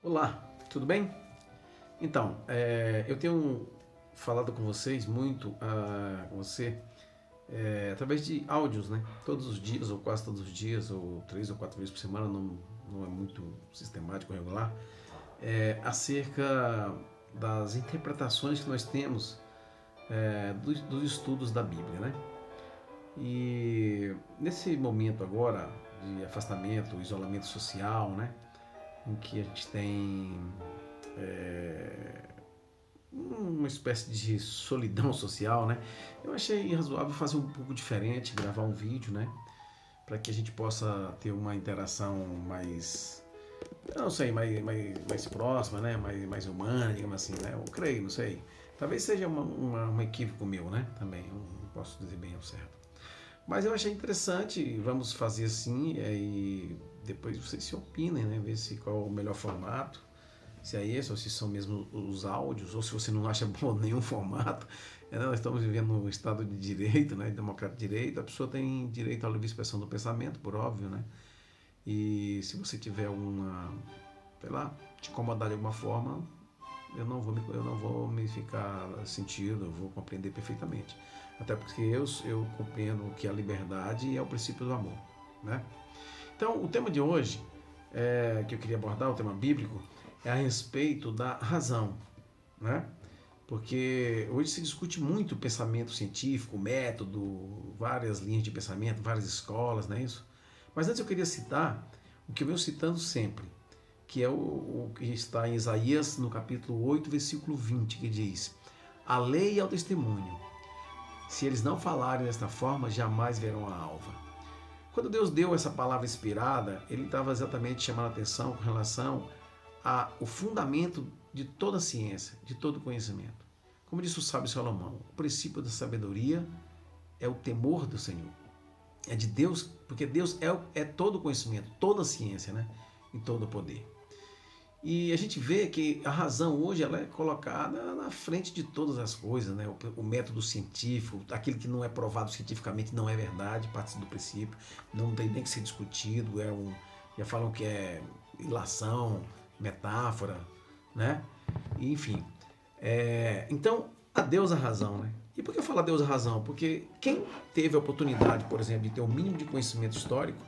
Olá, tudo bem? Então, eu tenho falado com vocês muito, com você, através de áudios, né? Todos os dias, ou quase todos os dias, ou 3 ou 4 vezes por semana, não é muito sistemático, regular, acerca das interpretações que nós temos dos estudos da Bíblia, né? E nesse momento agora de afastamento, isolamento social, né? Em que a gente tem uma espécie de solidão social, né? Eu achei razoável fazer um pouco diferente, gravar um vídeo, né? Para que a gente possa ter uma interação mais, eu não sei, mais próxima, né? Mais humana, digamos assim, né? Eu creio, não sei. Talvez seja um equívoco meu, né? Também, eu não posso dizer bem ao certo. Mas eu achei interessante, vamos fazer assim, e depois vocês se opinem, né? Ver se qual é o melhor formato, se é esse, ou se são mesmo os áudios, ou se você não acha bom nenhum formato. Nós estamos vivendo um estado de direito, né? Democrata de direito, a pessoa tem direito à livre expressão do pensamento, por óbvio, né? E se você tiver alguma, sei lá, te incomodar de alguma forma, eu não vou me ficar sentido, eu vou compreender perfeitamente. Até porque eu compreendo que a liberdade é o princípio do amor, né? Então, o tema de hoje, que eu queria abordar, o tema bíblico, é a respeito da razão, né? Porque hoje se discute muito pensamento científico, método, várias linhas de pensamento, várias escolas, não é isso? Mas antes eu queria citar o que eu venho citando sempre, que é o que está em Isaías, no capítulo 8, versículo 20, que diz: a lei é o testemunho. Se eles não falarem desta forma, jamais verão a alva. Quando Deus deu essa palavra inspirada, ele estava exatamente chamando a atenção com relação ao fundamento de toda a ciência, de todo o conhecimento. Como disse o sábio Salomão, o princípio da sabedoria é o temor do Senhor. É de Deus, porque Deus é todo o conhecimento, toda a ciência, né? E todo o poder. E a gente vê que a razão hoje ela é colocada na frente de todas as coisas, né? O método científico, aquilo que não é provado cientificamente não é verdade, parte do princípio, não tem nem que ser discutido, já falam que é ilação, metáfora, né? E, enfim, então a Deus a razão, né? E por que eu falo a Deus a razão? Porque quem teve a oportunidade, por exemplo, de ter o mínimo de conhecimento histórico,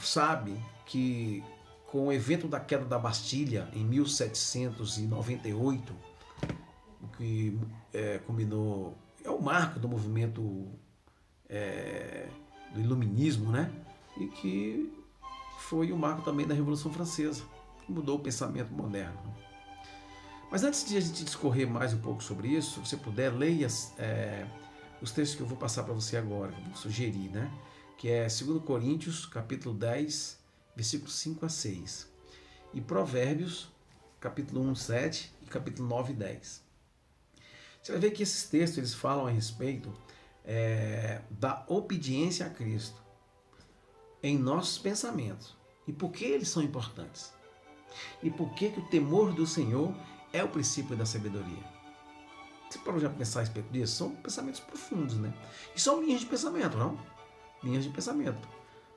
sabe que com o evento da queda da Bastilha em 1798, o que combinou, é o marco do movimento do iluminismo, né? E que foi o marco também da Revolução Francesa, que mudou o pensamento moderno. Mas antes de a gente discorrer mais um pouco sobre isso, se você puder, leia os textos que eu vou passar para você agora, que eu vou sugerir, né? Que é 2 Coríntios, capítulo 10, versículos 5 a 6. E Provérbios, capítulo 1, 7 e capítulo 9, 10. Você vai ver que esses textos eles falam a respeito da obediência a Cristo em nossos pensamentos. E por que eles são importantes? E por que o temor do Senhor é o princípio da sabedoria? Você pode já pensar a respeito disso? São pensamentos profundos, né? E são linhas de pensamento, não? Linhas de pensamento.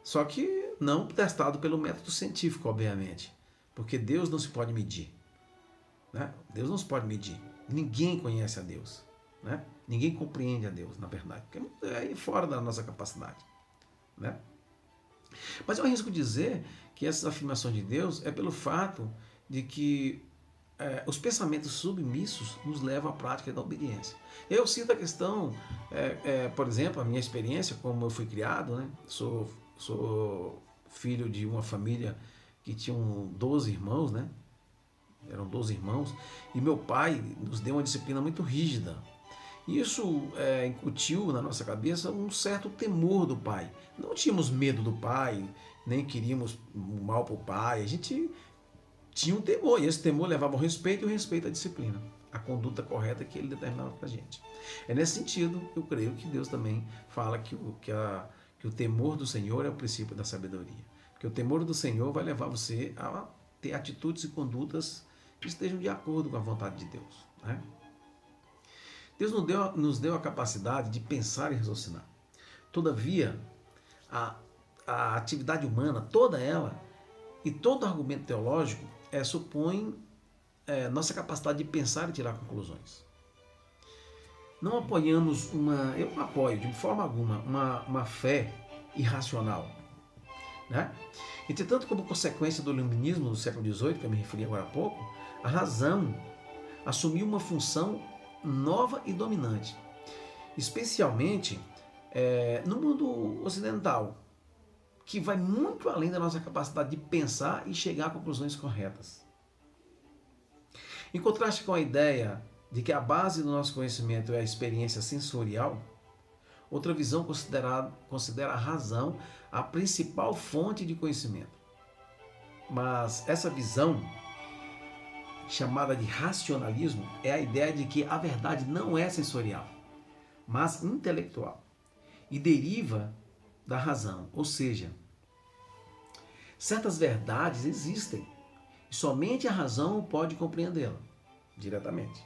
Só que não testado pelo método científico, obviamente. Porque Deus não se pode medir. Né? Deus não se pode medir. Ninguém conhece a Deus. Né? Ninguém compreende a Deus, na verdade. Porque é fora da nossa capacidade. Né? Mas eu arrisco dizer que essas afirmações de Deus é pelo fato de que os pensamentos submissos nos levam à prática da obediência. Eu cito a questão, por exemplo, a minha experiência, como eu fui criado, né? Sou filho de uma família que tinham 12 irmãos, né? Eram 12 irmãos, e meu pai nos deu uma disciplina muito rígida. Isso incutiu na nossa cabeça um certo temor do pai. Não tínhamos medo do pai, nem queríamos mal para o pai. A gente tinha um temor, e esse temor levava ao respeito, e o respeito à disciplina, a conduta correta que ele determinava para a gente. É nesse sentido, eu creio que Deus também fala que o temor do Senhor é o princípio da sabedoria. Porque o temor do Senhor vai levar você a ter atitudes e condutas que estejam de acordo com a vontade de Deus. Né? Deus nos deu a capacidade de pensar e raciocinar. Todavia, a atividade humana, toda ela, e todo argumento teológico supõe nossa capacidade de pensar e tirar conclusões. Não apoiamos eu não apoio de forma alguma uma fé irracional, né? Entretanto, como consequência do iluminismo do século XVIII, que eu me referi agora há pouco, a razão assumiu uma função nova e dominante, especialmente no mundo ocidental, que vai muito além da nossa capacidade de pensar e chegar a conclusões corretas. Em contraste com a ideia de que a base do nosso conhecimento é a experiência sensorial, outra visão considera a razão a principal fonte de conhecimento. Mas essa visão, chamada de racionalismo, é a ideia de que a verdade não é sensorial, mas intelectual, e deriva da razão, ou seja, certas verdades existem e somente a razão pode compreendê-la diretamente.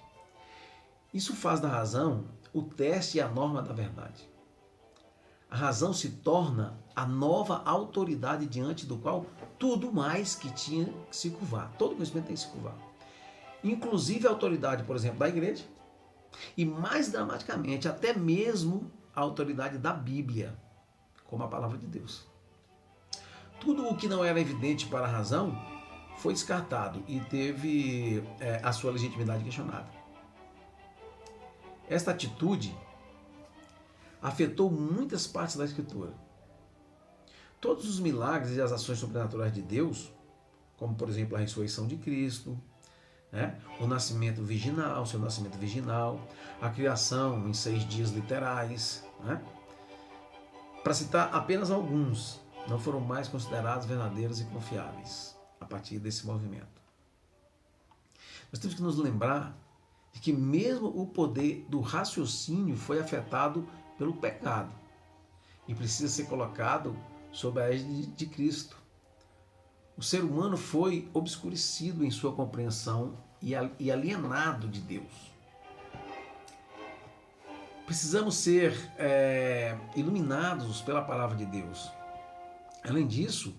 Isso faz da razão o teste e a norma da verdade. A razão se torna a nova autoridade diante do qual tudo mais que tinha que se curvar. Todo conhecimento tem que se curvar. Inclusive a autoridade, por exemplo, da igreja. E mais dramaticamente, até mesmo a autoridade da Bíblia, como a palavra de Deus. Tudo o que não era evidente para a razão foi descartado e teve a sua legitimidade questionada. Esta atitude afetou muitas partes da Escritura. Todos os milagres e as ações sobrenaturais de Deus, como por exemplo a ressurreição de Cristo, o nascimento virginal, seu nascimento virginal, a criação em 6 dias literais, para citar apenas alguns, não foram mais considerados verdadeiros e confiáveis a partir desse movimento. Nós temos que nos lembrar de que mesmo o poder do raciocínio foi afetado pelo pecado e precisa ser colocado sob a égide de Cristo. O ser humano foi obscurecido em sua compreensão e alienado de Deus. Precisamos ser iluminados pela palavra de Deus. Além disso,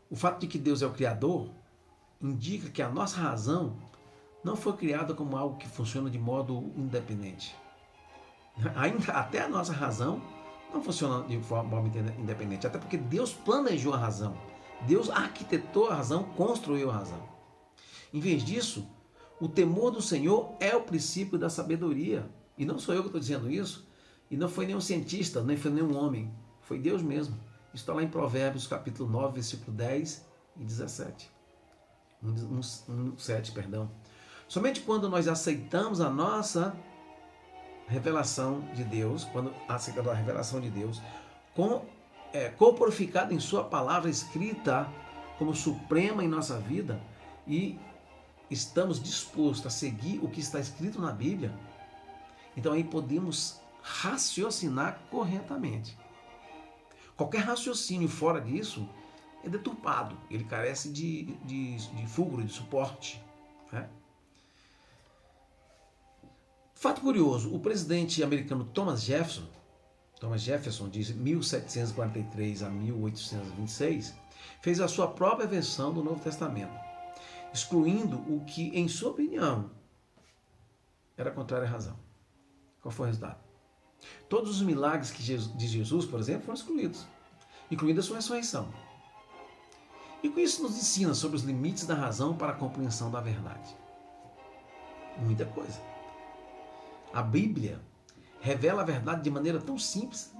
o fato de que Deus é o Criador indica que a nossa razão não foi criada como algo que funciona de modo independente. Até a nossa razão não funciona de forma independente, até porque Deus planejou a razão. Deus arquitetou a razão, construiu a razão. Em vez disso, o temor do Senhor é o princípio da sabedoria. E não sou eu que estou dizendo isso, e não foi nenhum cientista, nem foi nenhum homem, foi Deus mesmo. Isso está lá em Provérbios, capítulo 9, versículo 10 e 17. 7, perdão. Somente quando nós aceitamos a nossa revelação de Deus, quando aceitamos a revelação de Deus, corporificada em sua palavra escrita como suprema em nossa vida, e estamos dispostos a seguir o que está escrito na Bíblia, então aí podemos raciocinar corretamente. Qualquer raciocínio fora disso é deturpado, ele carece de fulcro, de suporte. Fato curioso, o presidente americano Thomas Jefferson, de 1743 a 1826, fez a sua própria versão do Novo Testamento, excluindo o que, em sua opinião, era contrário à razão. Qual foi o resultado? Todos os milagres de Jesus, por exemplo, foram excluídos, incluindo a sua ressurreição. E com isso nos ensina sobre os limites da razão para a compreensão da verdade. Muita coisa. A Bíblia revela a verdade de maneira tão simples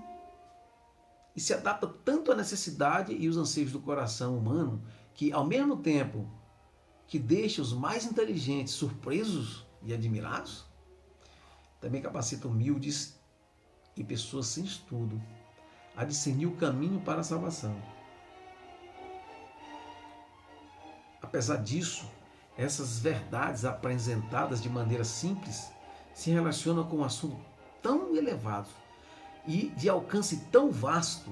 e se adapta tanto à necessidade e os anseios do coração humano que, ao mesmo tempo que deixa os mais inteligentes surpresos e admirados, também capacita humildes e pessoas sem estudo a discernir o caminho para a salvação. Apesar disso, essas verdades apresentadas de maneira simples se relacionam com um assunto tão elevado e de alcance tão vasto,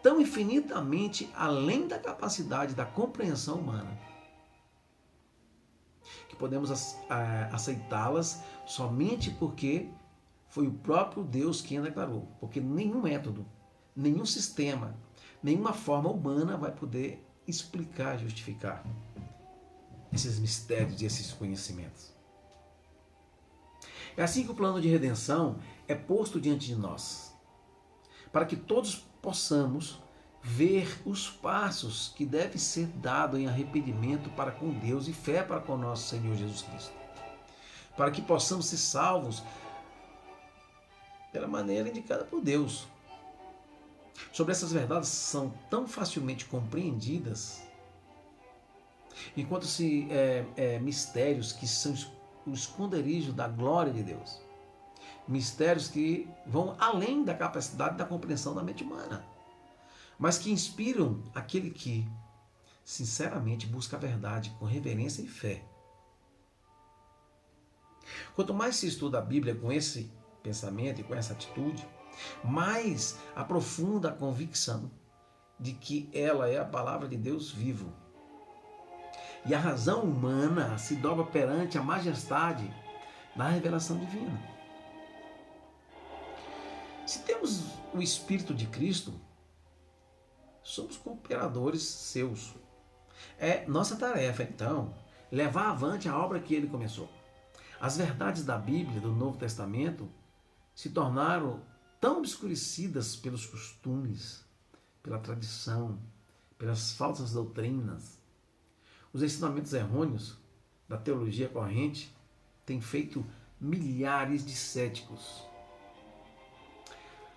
tão infinitamente além da capacidade da compreensão humana, que podemos aceitá-las somente porque foi o próprio Deus quem a declarou, porque nenhum método, nenhum sistema, nenhuma forma humana vai poder explicar, justificar. esses mistérios e esses conhecimentos. É assim que o plano de redenção é posto diante de nós, para que todos possamos ver os passos que devem ser dados em arrependimento para com Deus e fé para com nosso Senhor Jesus Cristo, para que possamos ser salvos pela maneira indicada por Deus. Sobre essas verdades são tão facilmente compreendidas, enquanto mistérios que são o esconderijo da glória de Deus. Mistérios que vão além da capacidade da compreensão da mente humana, mas que inspiram aquele que, sinceramente, busca a verdade com reverência e fé. Quanto mais se estuda a Bíblia com esse pensamento e com essa atitude, mais aprofunda a convicção de que ela é a palavra de Deus vivo. E a razão humana se dobra perante a majestade da revelação divina. Se temos o Espírito de Cristo, somos cooperadores seus. É nossa tarefa, então, levar avante a obra que ele começou. As verdades da Bíblia, do Novo Testamento, se tornaram tão obscurecidas pelos costumes, pela tradição, pelas falsas doutrinas. Os ensinamentos errôneos da teologia corrente têm feito milhares de céticos.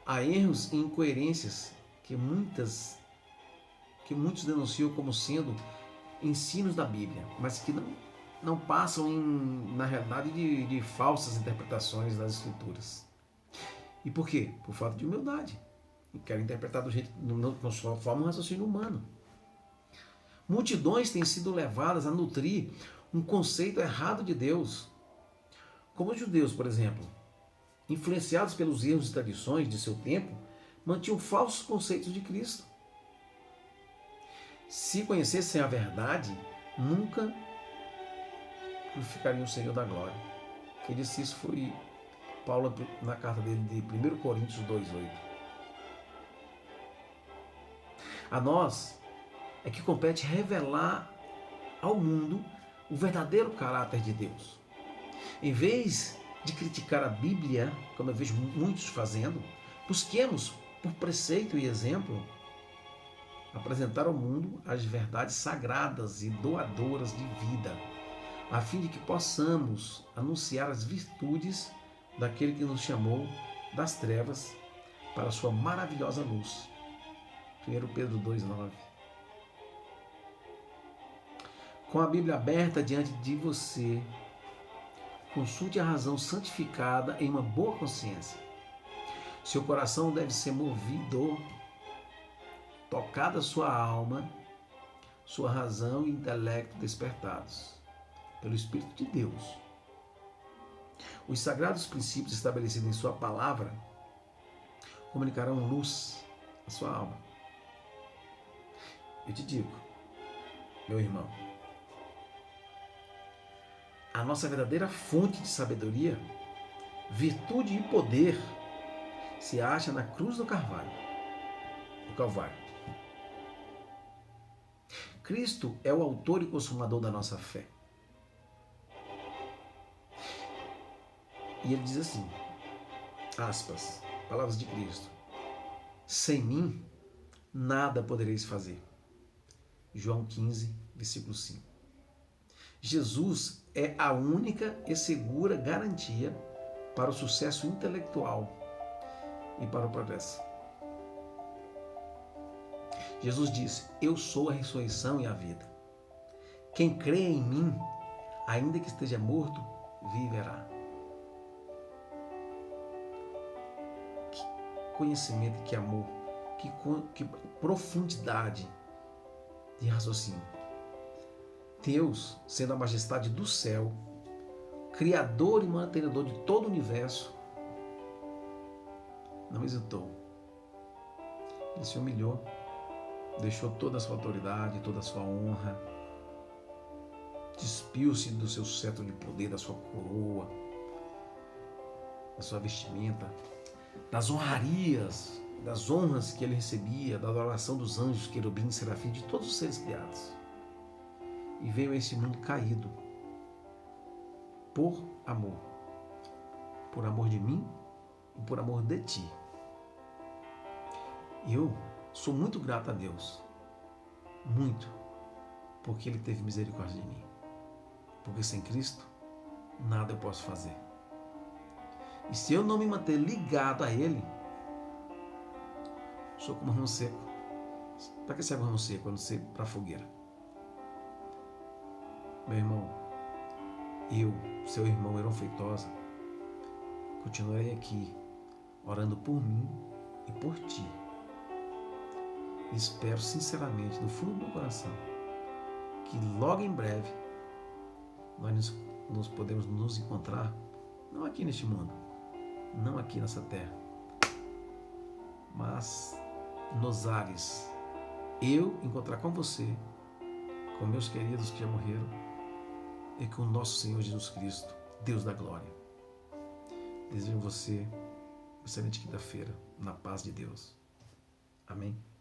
Há erros e incoerências que muitos denunciam como sendo ensinos da Bíblia, mas que não passam, na realidade, de falsas interpretações das Escrituras. E por quê? Por falta de humildade. E querem interpretar do jeito, com sua forma, um raciocínio humano. Multidões têm sido levadas a nutrir um conceito errado de Deus. Como os judeus, por exemplo, influenciados pelos erros e tradições de seu tempo, mantinham falsos conceitos de Cristo. Se conhecessem a verdade, nunca glorificariam o Senhor da glória. Quem disse isso foi Paulo na carta dele de 1 Coríntios 2,8. A nós é que compete revelar ao mundo o verdadeiro caráter de Deus. Em vez de criticar a Bíblia, como eu vejo muitos fazendo, busquemos, por preceito e exemplo, apresentar ao mundo as verdades sagradas e doadoras de vida, a fim de que possamos anunciar as virtudes daquele que nos chamou das trevas para a sua maravilhosa luz. 1 Pedro 2,9. Com a Bíblia aberta diante de você, consulte a razão santificada em uma boa consciência. Seu coração deve ser movido, tocada a sua alma, sua razão e intelecto despertados pelo Espírito de Deus. Os sagrados princípios estabelecidos em sua palavra comunicarão luz à sua alma. Eu te digo, meu irmão, a nossa verdadeira fonte de sabedoria, virtude e poder se acha na cruz do Calvário. Cristo é o autor e consumador da nossa fé. E ele diz assim, aspas, palavras de Cristo: sem mim, nada podereis fazer. João 15, versículo 5. Jesus é a única e segura garantia para o sucesso intelectual e para o progresso. Jesus disse: eu sou a ressurreição e a vida. Quem crê em mim, ainda que esteja morto, viverá. Que conhecimento, que amor, que profundidade de raciocínio. Deus, sendo a majestade do céu, Criador e mantenedor de todo o universo, não hesitou. Ele se humilhou, deixou toda a sua autoridade, toda a sua honra, despiu-se do seu cetro de poder, da sua coroa, da sua vestimenta, das honrarias, das honras que ele recebia, da adoração dos anjos, querubins, serafins, de todos os seres criados. e veio a esse mundo caído por amor de mim e por amor de ti. Eu sou muito grato a Deus, muito, porque Ele teve misericórdia de mim. Porque sem Cristo, nada eu posso fazer. E se eu não me manter ligado a Ele, sou como um ramo seco. Para que serve um ramo seco? A não ser para a fogueira. Meu irmão, eu, seu irmão Heron Feitosa, continuarei aqui, orando por mim e por ti. Espero sinceramente, do fundo do meu coração, que logo em breve nós nos podemos nos encontrar, não aqui neste mundo, não aqui nessa terra, mas nos ares. Eu encontrar com você, com meus queridos que já morreram, e com o nosso Senhor Jesus Cristo, Deus da glória. Desejo a você uma excelente quinta-feira, na paz de Deus. Amém.